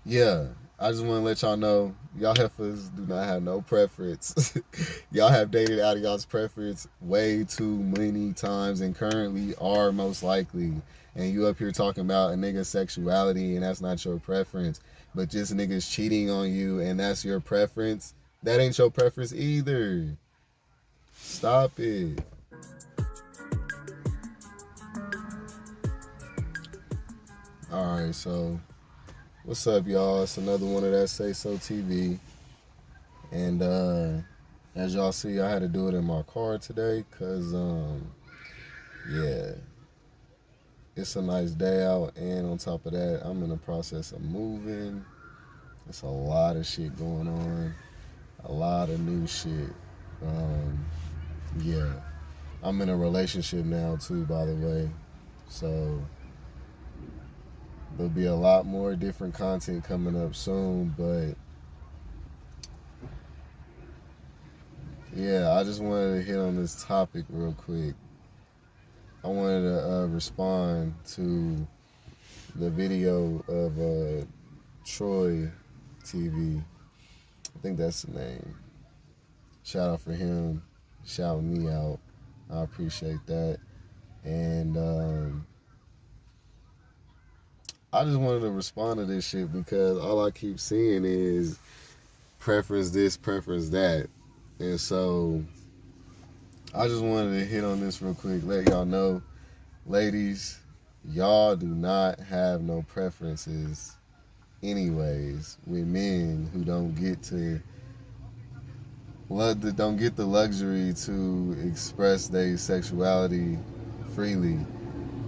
Yeah, I just want to let y'all know, y'all heifers do not have no preference. Y'all have dated out of y'all's preference way too many times and currently are most likely. And you up here talking about a nigga's sexuality and that's not your preference, but just niggas cheating on you and that's your preference. That ain't your preference either. Stop it. All right, so what's up, y'all? It's another one of that Say So TV. And as y'all see, I had to do it in my car today because, yeah, it's a nice day out. And on top of that, I'm in the process of moving. It's a lot of shit going on, a lot of new shit. Um, yeah, I'm in a relationship now, too, by the way. So there'll be a lot more different content coming up soon. But yeah, I just wanted to hit on this topic real quick. I wanted to respond to the video of Troy TV. I think that's the name. Shout out for him, shouting me out. I appreciate that. And I just wanted to respond to this shit because all I keep seeing is preference this, preference that. And so I just wanted to hit on this real quick, let y'all know, ladies, y'all do not have no preferences anyways with men who don't get the luxury to express their sexuality freely.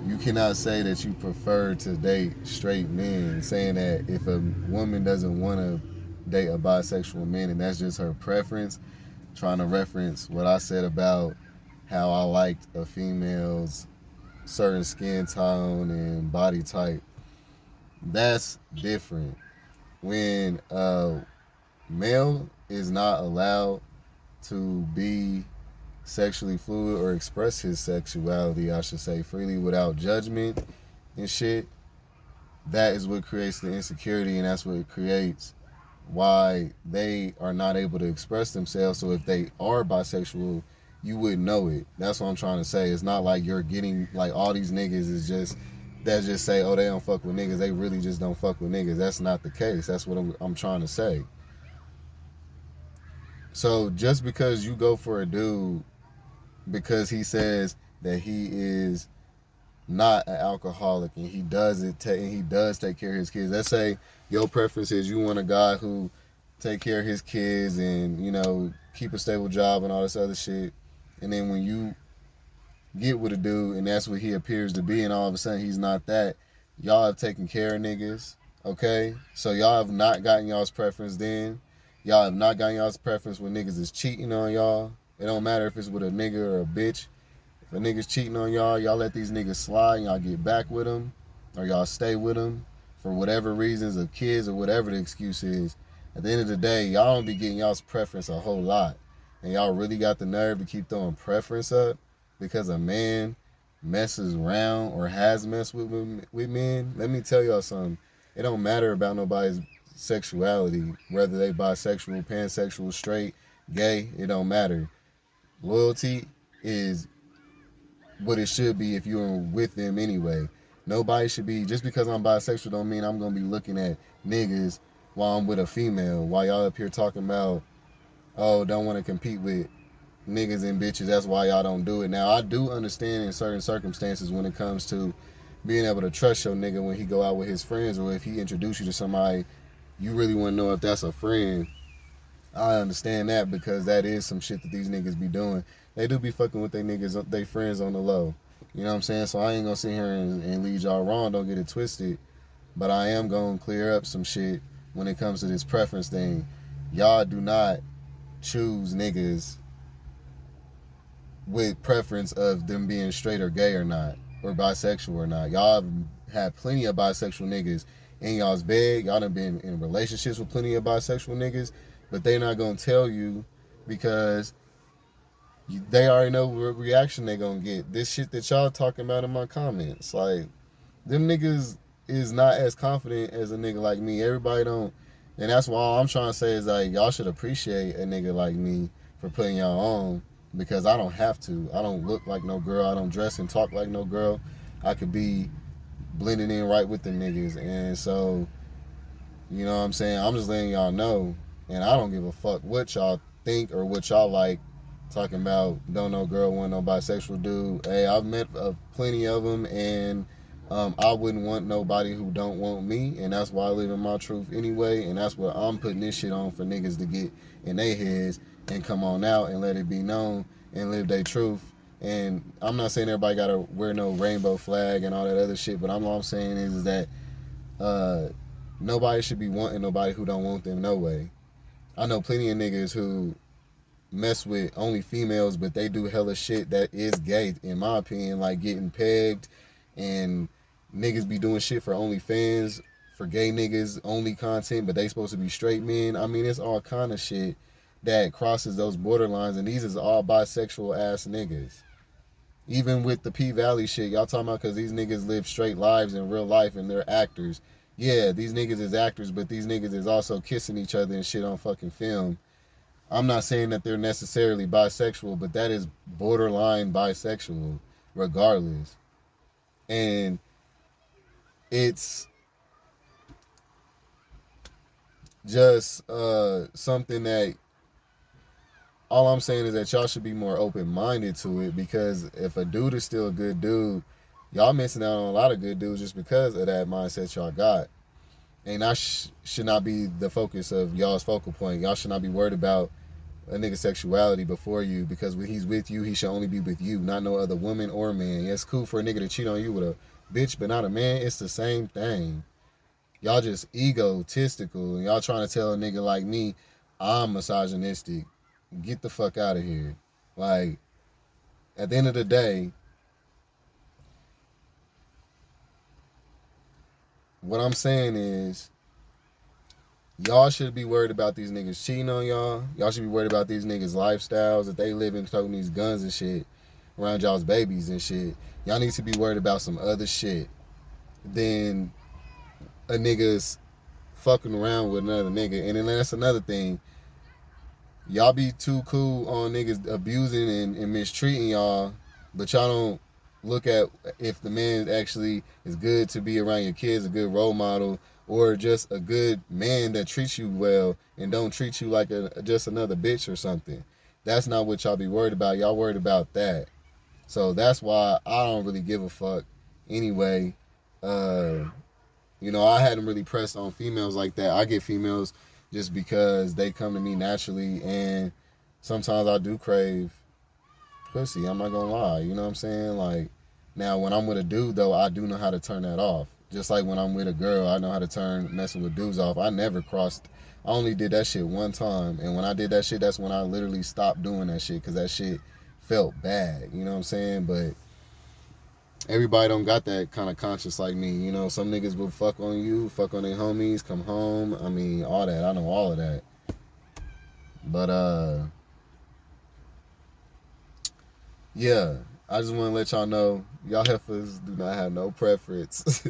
You cannot say that you prefer to date straight men, saying that if a woman doesn't want to date a bisexual man and that's just her preference, trying to reference what I said about how I liked a female's certain skin tone and body type. That's different. When a male is not allowed to be sexually fluid or express his sexuality, I should say, freely without judgment and shit, that is what creates the insecurity and that's what creates why they are not able to express themselves. So if they are bisexual, you wouldn't know it. That's what I'm trying to say. It's not like you're getting like all these niggas is just that just say, oh, they don't fuck with niggas. They really just don't fuck with niggas. That's not the case. That's what I'm trying to say. So just because you go for a dude because he says that he is not an alcoholic and he does take care of his kids. Let's say your preference is you want a guy who take care of his kids and keep a stable job and all this other shit. And then when you get with a dude and that's what he appears to be, and all of a sudden he's not that, y'all have taken care of niggas. Okay, so y'all have not gotten y'all's preference then. Y'all have not gotten y'all's preference when niggas is cheating on y'all. It don't matter if it's with a nigga or a bitch. If a nigga's cheating on y'all, y'all let these niggas slide and y'all get back with them, or y'all stay with them for whatever reasons of kids or whatever the excuse is. At the end of the day, y'all don't be getting y'all's preference a whole lot. And y'all really got the nerve to keep throwing preference up because a man messes around or has messed with men. Let me tell y'all something. It don't matter about nobody's sexuality, whether they bisexual, pansexual, straight, gay, it don't matter. Loyalty is what it should be if you're with them anyway. Nobody should be, just because I'm bisexual don't mean I'm gonna be looking at niggas while I'm with a female. While y'all up here talking about, oh, don't want to compete with niggas and bitches, that's why y'all don't do it. Now I do understand in certain circumstances when it comes to being able to trust your nigga when he go out with his friends, or if he introduce you to somebody you really want to know if that's a friend. I understand that because that is some shit that these niggas be doing. They do be fucking with they friends on the low. You know what I'm saying? So I ain't gonna sit here and lead y'all wrong. Don't get it twisted. But I am gonna clear up some shit when it comes to this preference thing. Y'all do not choose niggas with preference of them being straight or gay or not, or bisexual or not. Y'all have had plenty of bisexual niggas in y'all's bed. Y'all done been in relationships with plenty of bisexual niggas, but they not gonna tell you because they already know what reaction they gonna get. This shit that y'all talking about in my comments, like them niggas is not as confident as a nigga like me. Everybody don't, and that's why all I'm trying to say is like y'all should appreciate a nigga like me for putting y'all on, because I don't have to. I don't look like no girl. I don't dress and talk like no girl. I could be blending in right with the niggas, and so you know what I'm saying. I'm just letting y'all know, and I don't give a fuck what y'all think or what y'all like. Talking about don't know girl, want no bisexual dude. Hey, I've met plenty of them, and I wouldn't want nobody who don't want me, and that's why I live in my truth anyway, and that's what I'm putting this shit on for niggas to get in their heads and come on out and let it be known and live their truth. And I'm not saying everybody gotta wear no rainbow flag and all that other shit, but all I'm saying is that nobody should be wanting nobody who don't want them no way. I know plenty of niggas who mess with only females, but they do hella shit that is gay, in my opinion, like getting pegged, and niggas be doing shit for OnlyFans, for gay niggas only content, but they supposed to be straight men. I mean, it's all kind of shit that crosses those borderlines, and these is all bisexual ass niggas. Even with the P Valley shit, y'all talking about because these niggas live straight lives in real life and they're actors. Yeah, these niggas is actors, but these niggas is also kissing each other and shit on fucking film. I'm not saying that they're necessarily bisexual, but that is borderline bisexual regardless. And it's just something that all I'm saying is that y'all should be more open-minded to it, because if a dude is still a good dude, y'all missing out on a lot of good dudes just because of that mindset y'all got. And that should not be the focus of y'all's focal point. Y'all should not be worried about a nigga's sexuality before you, because when he's with you, he should only be with you, not no other woman or man. Yeah, it's cool for a nigga to cheat on you with a bitch, but not a man. It's the same thing. Y'all just egotistical, and y'all trying to tell a nigga like me I'm misogynistic. Get the fuck out of here. Like, at the end of the day, what I'm saying is, y'all should be worried about these niggas cheating on y'all. Y'all should be worried about these niggas' lifestyles that they live in, toting these guns and shit around y'all's babies and shit. Y'all need to be worried about some other shit than a nigga's fucking around with another nigga. And then that's another thing. Y'all be too cool on niggas abusing and mistreating y'all, but y'all don't look at if the man actually is good to be around your kids, a good role model, or just a good man that treats you well and don't treat you like just another bitch or something. That's not what y'all be worried about. Y'all worried about that. So that's why I don't really give a fuck anyway. I hadn't really pressed on females like that. I get females just because they come to me naturally, and sometimes I do crave pussy. I'm not gonna lie. You know what I'm saying? Like, now when I'm with a dude though, I do know how to turn that off. Just like when I'm with a girl, I know how to turn messing with dudes off. I never crossed. I only did that shit one time, and when I did that shit, that's when I literally stopped doing that shit, because that shit felt bad. You know what I'm saying? But everybody don't got that kind of conscience like me. You know, some niggas will fuck on you, fuck on their homies, come home. I mean, all that. I know all of that. But yeah, I just want to let y'all know, y'all heifers do not have no preference.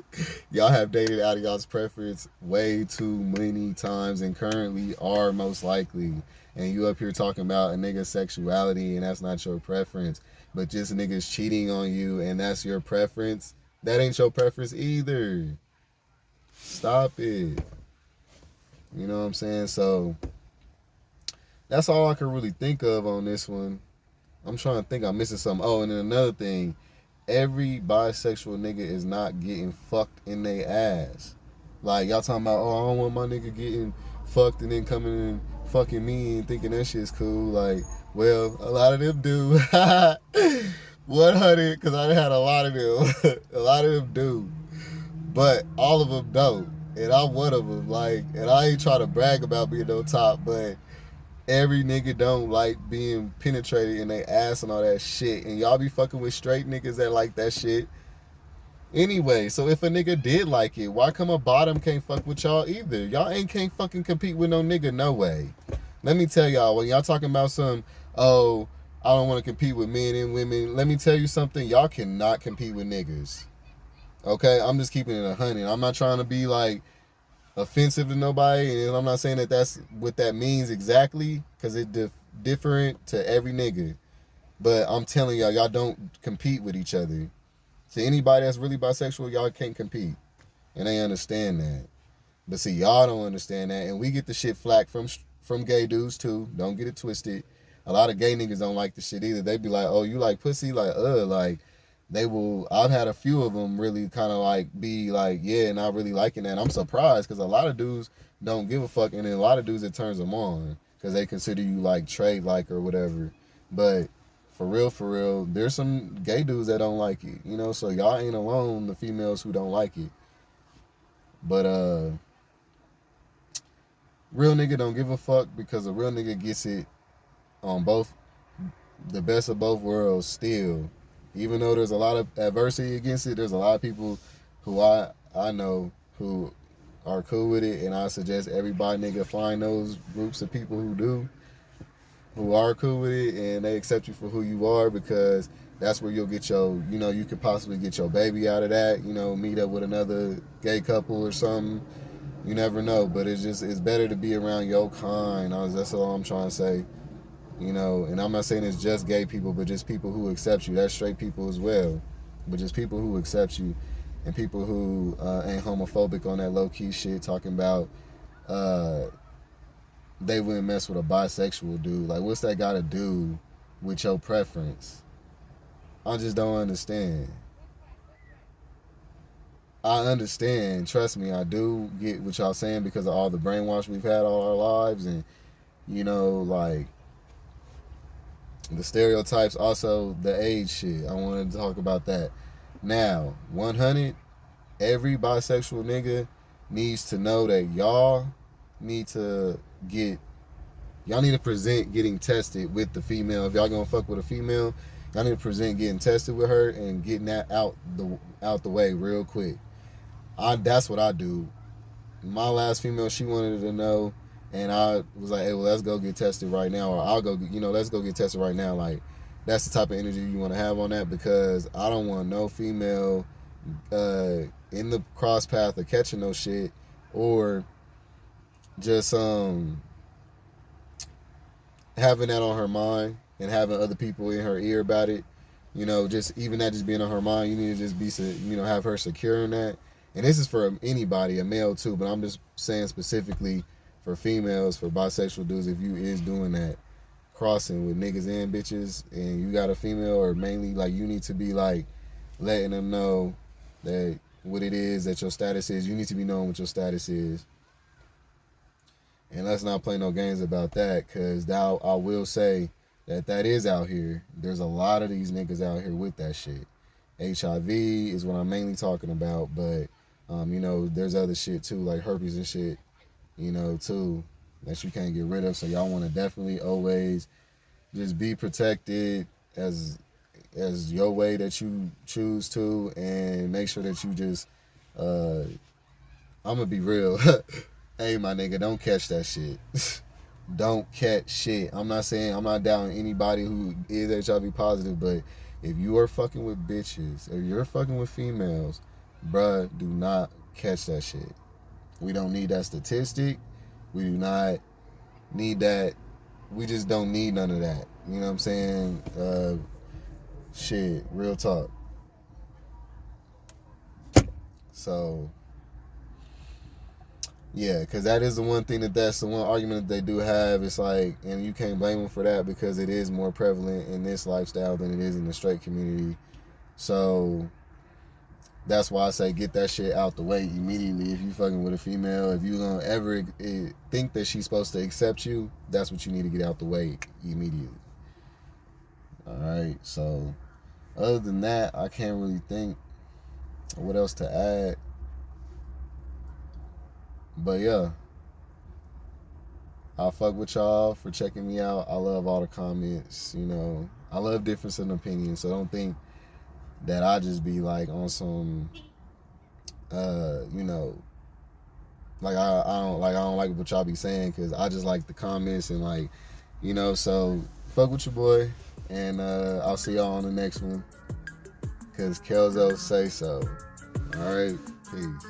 Y'all have dated out of y'all's preference way too many times, and currently are most likely. And you up here talking about a nigga's sexuality, and that's not your preference. But just niggas cheating on you, and that's your preference. That ain't your preference either. Stop it. You know what I'm saying? So that's all I can really think of on this one. I'm trying to think I'm missing something. Oh, and then another thing. Every bisexual nigga is not getting fucked in their ass. Like, y'all talking about, oh, I don't want my nigga getting fucked and then coming and fucking me and thinking that shit's cool. Like, well, a lot of them do. 100, because I had a lot of them. A lot of them do. But all of them don't. And I'm one of them. Like, and I ain't trying to brag about being no top, but every nigga don't like being penetrated in their ass and all that shit. And y'all be fucking with straight niggas that like that shit anyway. So if a nigga did like it, why come a bottom can't fuck with y'all either? Y'all ain't can't fucking compete with no nigga, no way. Let me tell y'all, when y'all talking about some, oh, I don't want to compete with men and women, let me tell you something, y'all cannot compete with niggas. Okay, I'm just keeping it 100. I'm not trying to be like offensive to nobody, and I'm not saying that that's what that means exactly, because it different to every nigga. But I'm telling y'all don't compete with each other. To anybody that's really bisexual, y'all can't compete, and they understand that. But see, y'all don't understand that, and we get the shit flack from gay dudes too. Don't get it twisted. A lot of gay niggas don't like the shit either. They be like, "Oh, you like pussy?" Like they will. I've had a few of them really kind of like be like, "Yeah," not really liking that. I'm surprised because a lot of dudes don't give a fuck, and then a lot of dudes it turns them on because they consider you like trade like or whatever. But for real, there's some gay dudes that don't like it, you know. So y'all ain't alone, the females who don't like it. But real nigga don't give a fuck because a real nigga gets it on both, the best of both worlds still. Even though there's a lot of adversity against it, there's a lot of people who I know who are cool with it, and I suggest everybody nigga find those groups of people who are cool with it and they accept you for who you are, because that's where you'll get your, you know, you could possibly get your baby out of that, you know, meet up with another gay couple or something. You never know, but it's better to be around your kind. That's all I'm trying to say. You know, and I'm not saying it's just gay people, but just people who accept you. That's straight people as well, but just people who accept you, and people who ain't homophobic on that low key shit. Talking about uh, they wouldn't mess with a bisexual dude. Like, what's that got to do with your preference? I just don't understand. I understand. Trust me, I do get what y'all saying because of all the brainwash we've had all our lives, and you know, like the stereotypes, also the age shit. I wanted to talk about that. Now, 100, every bisexual nigga needs to know that need to get, y'all need to present getting tested with the female. If y'all gonna fuck with a female, y'all need to present getting tested with her and getting that out the way real quick. That's what I do. My last female, she wanted to know, and I was like, hey, well, let's go get tested right now, or I'll go, let's go get tested right now. Like, that's the type of energy you want to have on that, because I don't want no female in the cross path of catching no shit, or just having that on her mind and having other people in her ear about it. You know, just even that just being on her mind, you need to just be, have her secure in that. And this is for anybody, a male too, but I'm just saying specifically for females, for bisexual dudes, if you is doing that, crossing with niggas and bitches, and you got a female, or mainly like you need to be like letting them know that what it is that your status is. You need to be knowing what your status is. And let's not play no games about that, because I will say that is out here. There's a lot of these niggas out here with that shit. HIV is what I'm mainly talking about, but there's other shit too, like herpes and shit, too, that you can't get rid of. So y'all want to definitely always just be protected as your way that you choose to, and make sure that you just I'm gonna be real. Hey, my nigga, don't catch that shit. Don't catch shit. I'm not saying, I'm not down anybody who is HIV positive, but if you are fucking with bitches, or you're fucking with females, bruh, do not catch that shit. We don't need that statistic. We do not need that. We just don't need none of that. You know what I'm saying? Shit, real talk. So, yeah, because that is the one thing that's the one argument that they do have. It's like, and you can't blame them for that, because it is more prevalent in this lifestyle than it is in the straight community. So that's why I say get that shit out the way immediately. If you fucking with a female, if you gonna ever think that she's supposed to accept you, that's what you need to get out the way immediately. All right. So other than that, I can't really think what else to add. But yeah, I fuck with y'all for checking me out. I love all the comments. I love difference in opinion. So don't think that I just be like on some, like I don't like what y'all be saying, because I just like the comments and like, so fuck with your boy, and I'll see y'all on the next one, because Kelzo say so. All right, peace.